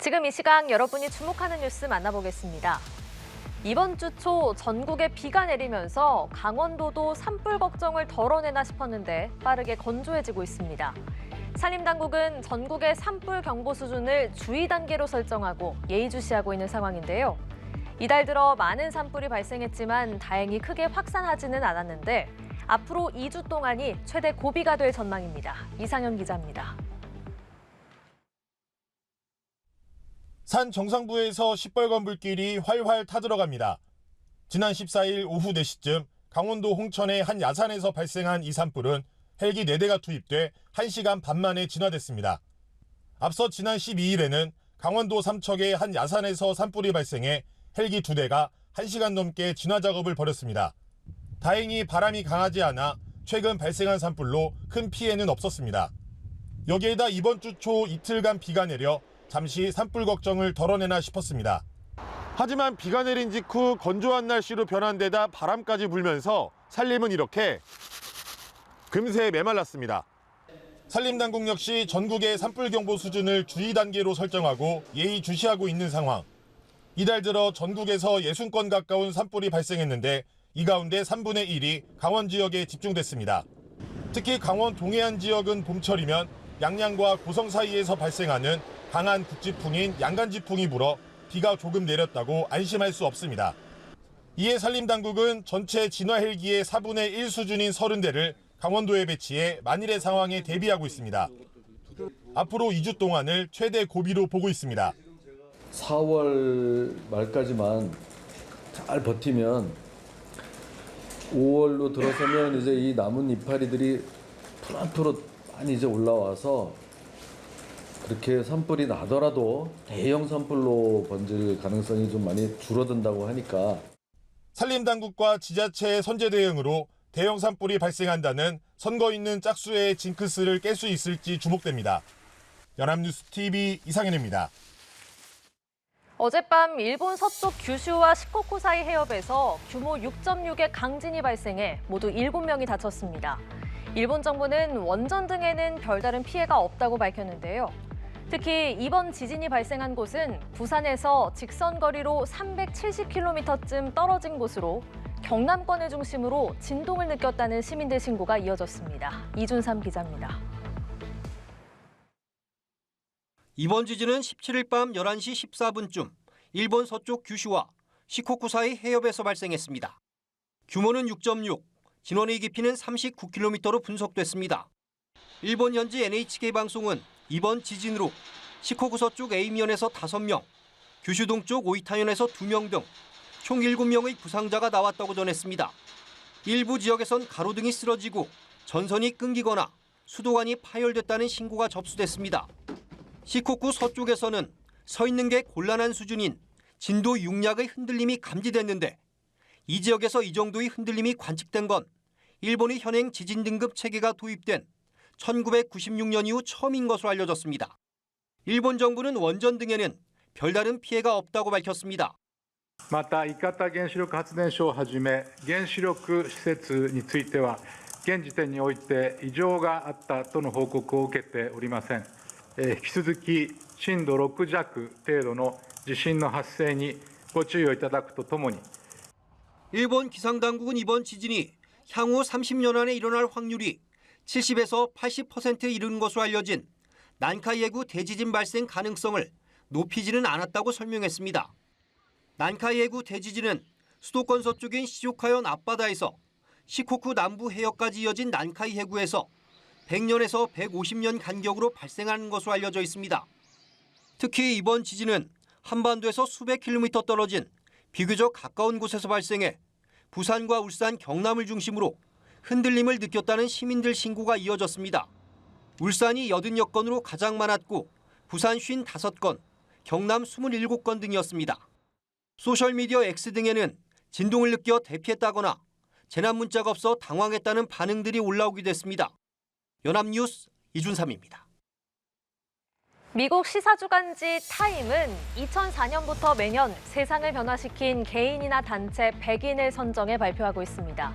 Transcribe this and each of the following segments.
지금 이 시각 여러분이 주목하는 뉴스 만나보겠습니다. 이번 주 초 전국에 비가 내리면서 강원도도 산불 걱정을 덜어내나 싶었는데 빠르게 건조해지고 있습니다. 산림당국은 전국의 산불 경보 수준을 주의 단계로 설정하고 예의주시하고 있는 상황인데요. 이달 들어 많은 산불이 발생했지만 다행히 크게 확산하지는 않았는데 앞으로 2주 동안이 최대 고비가 될 전망입니다. 이상현 기자입니다. 산 정상부에서 시뻘건 불길이 활활 타들어갑니다. 지난 14일 오후 4시쯤 강원도 홍천의 한 야산에서 발생한 이 산불은 헬기 4대가 투입돼 1시간 반 만에 진화됐습니다. 앞서 지난 12일에는 강원도 삼척의 한 야산에서 산불이 발생해 헬기 2대가 1시간 넘게 진화 작업을 벌였습니다. 다행히 바람이 강하지 않아 최근 발생한 산불로 큰 피해는 없었습니다. 여기에다 이번 주 초 이틀간 비가 내려 잠시 산불 걱정을 덜어내나 싶었습니다. 하지만 비가 내린 직후 건조한 날씨로 변한 데다 바람까지 불면서 산림은 이렇게 금세 메말랐습니다. 산림당국 역시 전국의 산불 경보 수준을 주의 단계로 설정하고 예의주시하고 있는 상황. 이달 들어 전국에서 60건 가까운 산불이 발생했는데 이 가운데 3분의 1이 강원 지역에 집중됐습니다. 특히 강원 동해안 지역은 봄철이면 양양과 고성 사이에서 발생하는 강한 북지풍인 양간지풍이 불어 비가 조금 내렸다고 안심할 수 없습니다. 이에 산림당국은 전체 진화 헬기의 4분의 1 수준인 30대를 강원도에 배치해 만일의 상황에 대비하고 있습니다. 앞으로 2주 동안을 최대 고비로 보고 있습니다. 4월 말까지만 잘 버티면 5월로 들어서면 이제 이 남은 이파리들이 푸릇푸릇 많이 이제 올라와서 그렇게 산불이 나더라도 대형 산불로 번질 가능성이 좀 많이 줄어든다고 하니까 산림당국과 지자체의 선제 대응으로 대형 산불이 발생한다는 선거 있는 짝수의 징크스를 깰 수 있을지 주목됩니다. 연합뉴스 TV 이상현입니다. 어젯밤 일본 서쪽 규슈와 시코쿠 사이 해협에서 규모 6.6의 강진이 발생해 모두 7명이 다쳤습니다. 일본 정부는 원전 등에는 별다른 피해가 없다고 밝혔는데요. 특히 이번 지진이 발생한 곳은 부산에서 직선 거리로 370km쯤 떨어진 곳으로 경남권을 중심으로 진동을 느꼈다는 시민들 신고가 이어졌습니다. 이준삼 기자입니다. 이번 지진은 17일 밤 11시 14분쯤 일본 서쪽 규슈와 시코쿠 사이 해협에서 발생했습니다. 규모는 6.6, 진원의 깊이는 39km로 분석됐습니다. 일본 현지 NHK 방송은 이번 지진으로 시코쿠 서쪽 A면에서 5명, 규슈 동쪽 오이타현에서 2명 등 총 7명의 부상자가 나왔다고 전했습니다. 일부 지역에선 가로등이 쓰러지고 전선이 끊기거나 수도관이 파열됐다는 신고가 접수됐습니다. 시코쿠 서쪽에서는 서 있는 게 곤란한 수준인 진도 6약의 흔들림이 감지됐는데 이 지역에서 이 정도의 흔들림이 관측된 건 일본의 현행 지진 등급 체계가 도입된 1996년 이후 처음인 것으로 알려졌습니다. 일본 정부는 원전 등에는 별다른 피해가 없다고 밝혔습니다. また伊方原子力発電所をはじめ原子力施設については現時点において異常があったとの報告を受けておりません。引き続き震度6弱程度の地震の発生にご注意をいただくとともに 일본 기상당국은 이번 지진이 향후 30년 안에 일어날 확률이 70에서 80%에 이르는 것으로 알려진 난카이해구 대지진 발생 가능성을 높이지는 않았다고 설명했습니다. 난카이해구 대지진은 수도권 서쪽인 시조카현 앞바다에서 시코쿠 남부 해역까지 이어진 난카이해구에서 100년에서 150년 간격으로 발생하는 것으로 알려져 있습니다. 특히 이번 지진은 한반도에서 수백 킬로미터 떨어진 비교적 가까운 곳에서 발생해 부산과 울산, 경남을 중심으로 흔들림을 느꼈다는 시민들 신고가 이어졌습니다. 울산이 80여 건으로 가장 많았고 부산 55건, 경남 27건 등이었습니다. 소셜미디어 X 등에는 진동을 느껴 대피했다거나 재난 문자가 없어 당황했다는 반응들이 올라오기도 했습니다. 연합뉴스 이준삼입니다. 미국 시사주간지 타임은 2004년부터 매년 세상을 변화시킨 개인이나 단체 100인을 선정해 발표하고 있습니다.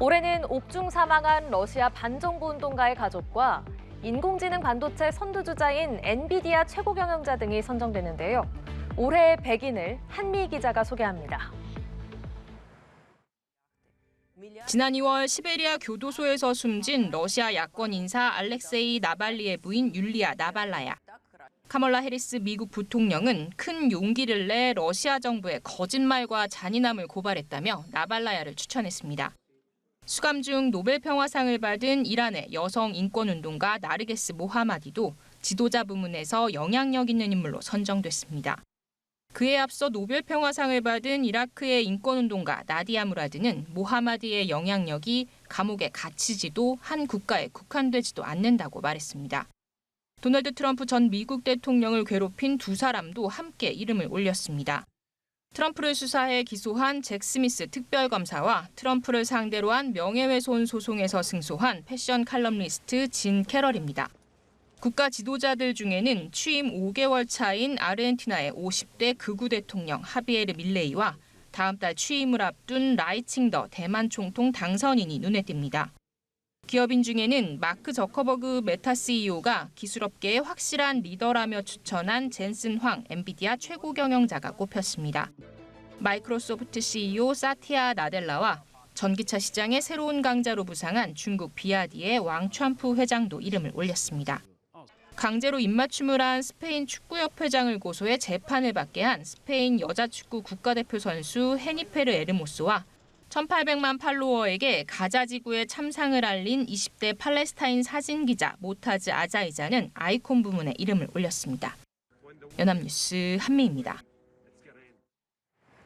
올해는 옥중 사망한 러시아 반정부 운동가의 가족과 인공지능 반도체 선두주자인 엔비디아 최고 경영자 등이 선정되는데요. 올해의 100인을 한미 기자가 소개합니다. 지난 2월 시베리아 교도소에서 숨진 러시아 야권 인사 알렉세이 나발리의 부인 율리아 나발라야. 카멀라 해리스 미국 부통령은 큰 용기를 내 러시아 정부의 거짓말과 잔인함을 고발했다며 나발라야를 추천했습니다. 수감 중 노벨 평화상을 받은 이란의 여성 인권운동가 나르게스 모하마디도 지도자 부문에서 영향력 있는 인물로 선정됐습니다. 그에 앞서 노벨 평화상을 받은 이라크의 인권운동가 나디아 무라드는 모하마디의 영향력이 감옥에 갇히지도 한 국가에 국한되지도 않는다고 말했습니다. 도널드 트럼프 전 미국 대통령을 괴롭힌 두 사람도 함께 이름을 올렸습니다. 트럼프를 수사해 기소한 잭 스미스 특별검사와 트럼프를 상대로 한 명예훼손 소송에서 승소한 패션 칼럼니스트 진 캐럴입니다. 국가 지도자들 중에는 취임 5개월 차인 아르헨티나의 50대 극우 대통령 하비에르 밀레이와 다음 달 취임을 앞둔 라이칭더 대만 총통 당선인이 눈에 띕니다. 기업인 중에는 마크 저커버그 메타 CEO가 기술업계의 확실한 리더라며 추천한 젠슨 황 엔비디아 최고 경영자가 꼽혔습니다. 마이크로소프트 CEO 사티아 나델라와 전기차 시장의 새로운 강자로 부상한 중국 비아디의 왕촨프 회장도 이름을 올렸습니다. 강제로 입맞춤을 한 스페인 축구협회장을 고소해 재판을 받게 한 스페인 여자축구 국가대표 선수 헤니페르 에르모스와 1,800만 팔로워에게 가자 지구의 참상을 알린 20대 팔레스타인 사진기자 모타즈 아자이자는 아이콘 부문에 이름을 올렸습니다. 연합뉴스 한미입니다.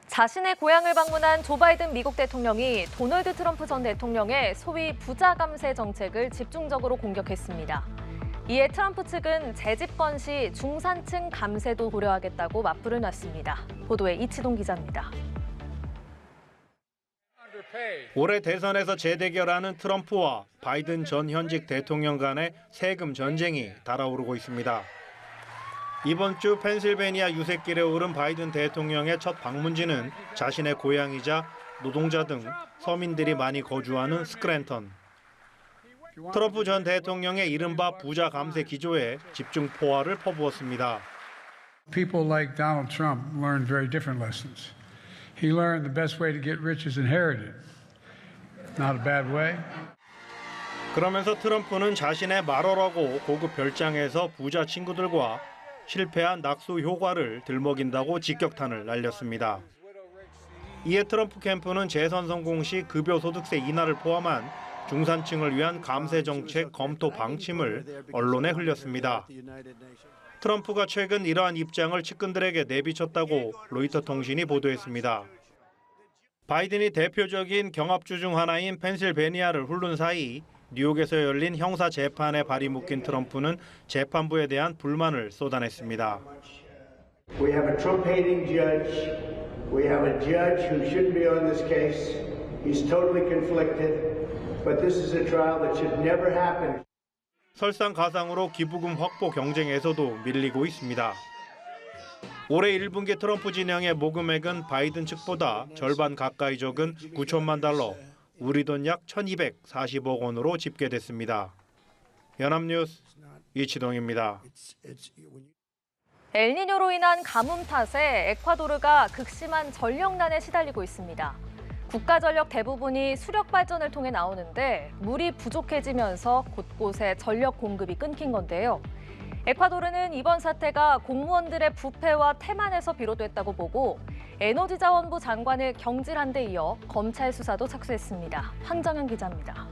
자신의 고향을 방문한 조 바이든 미국 대통령이 도널드 트럼프 전 대통령의 소위 부자 감세 정책을 집중적으로 공격했습니다. 이에 트럼프 측은 재집권 시 중산층 감세도 고려하겠다고 맞불을 놨습니다. 보도에 이치동 기자입니다. 올해 대선에서 재대결하는 트럼프와 바이든 전 현직 대통령 간의 세금 전쟁이 달아오르고 있습니다. 이번 주 펜실베니아 유색길에 오른 바이든 대통령의 첫 방문지는 자신의 고향이자 노동자 등 서민들이 많이 거주하는 스크랜턴. 트럼프 전 대통령의 이른바 부자 감세 기조에 집중 포화를 퍼부었습니다. People like Donald Trump learned very different lessons. He learned the best way to get rich is inherited. Not a bad way. 그러면서 트럼프는 자신의 말어라고 고급 별장에서 부자 친구들과 실패한 낙수 효과를 들먹인다고 직격탄을 날렸습니다. 이에 트럼프 캠프는 재선 성공 시 급여 소득세 인하를 포함한 중산층을 위한 감세 정책 검토 방침을 언론에 흘렸습니다. 트럼프가 최근 이러한 입장을 측근들에게 내비쳤다고 로이터 통신이 보도했습니다. 바이든이 대표적인 경합주 중 하나인 펜실베니아를 훑는 사이 뉴욕에서 열린 형사 재판에 발이 묶인 트럼프는 재판부에 대한 불만을 쏟아냈습니다. We have a Trump-hating judge. We have a judge who shouldn't be on this case. He's totally conflicted. But this is a trial that should never happen. 설상가상으로 기부금 확보 경쟁에서도 밀리고 있습니다. 올해 1분기 트럼프 진영의 모금액은 바이든 측보다 절반 가까이 적은 9천만 달러, 우리 돈 약 1,240억 원으로 집계됐습니다. 연합뉴스 이치동입니다. 엘니뇨로 인한 가뭄 탓에 에콰도르가 극심한 전력난에 시달리고 있습니다. 국가 전력 대부분이 수력 발전을 통해 나오는데 물이 부족해지면서 곳곳에 전력 공급이 끊긴 건데요. 에콰도르는 이번 사태가 공무원들의 부패와 태만에서 비롯됐다고 보고 에너지자원부 장관을 경질한 데 이어 검찰 수사도 착수했습니다. 황정현 기자입니다.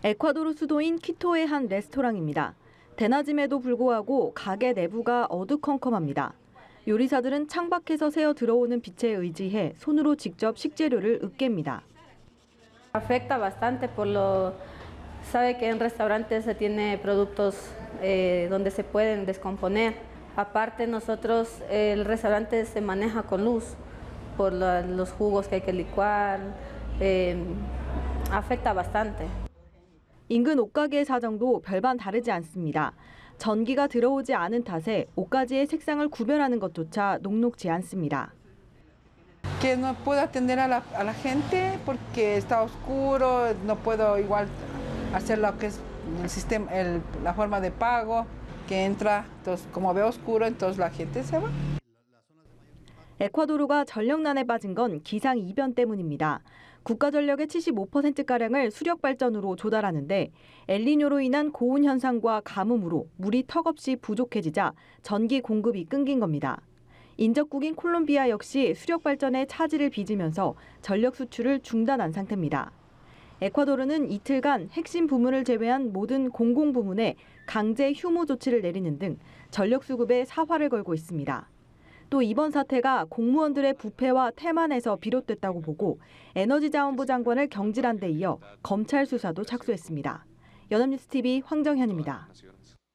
에콰도르 수도인 퀴토의 한 레스토랑입니다. 대낮임에도 불구하고 가게 내부가 어두컴컴합니다. 요리사들은 창밖에서 새어 들어오는 빛에 의지해 손으로 직접 식재료를 으깹니다. Afecta bastante por lo sabe que en restaurantes se tiene productos donde se pueden descomponer. Aparte nosotros el restaurante se maneja con luz por los jugos que hay que licuar. Afecta bastante. 인근 옷가게의 사정도 별반 다르지 않습니다. 전기가 들어오지 않은 탓에 옷가지의 색상을 구별하는 것조차 녹록지 않습니다. Que no puedo atender a la gente porque está oscuro, no puedo igual hacer lo que es el sistema, la forma de pago que entra. Entonces, como ve oscuro, entonces la gente se va. 에콰도르가 전력난에 빠진 건 기상 이변 때문입니다. 국가 전력의 75%가량을 수력 발전으로 조달하는데 엘니뇨로 인한 고온 현상과 가뭄으로 물이 턱없이 부족해지자 전기 공급이 끊긴 겁니다. 인접국인 콜롬비아 역시 수력 발전에 차질을 빚으면서 전력 수출을 중단한 상태입니다. 에콰도르는 이틀간 핵심 부문을 제외한 모든 공공 부문에 강제 휴무 조치를 내리는 등 전력 수급에 사활을 걸고 있습니다. 또 이번 사태가 공무원들의 부패와 태만에서 비롯됐다고 보고 에너지자원부 장관을 경질한 데 이어 검찰 수사도 착수했습니다. 연합뉴스TV 황정현입니다.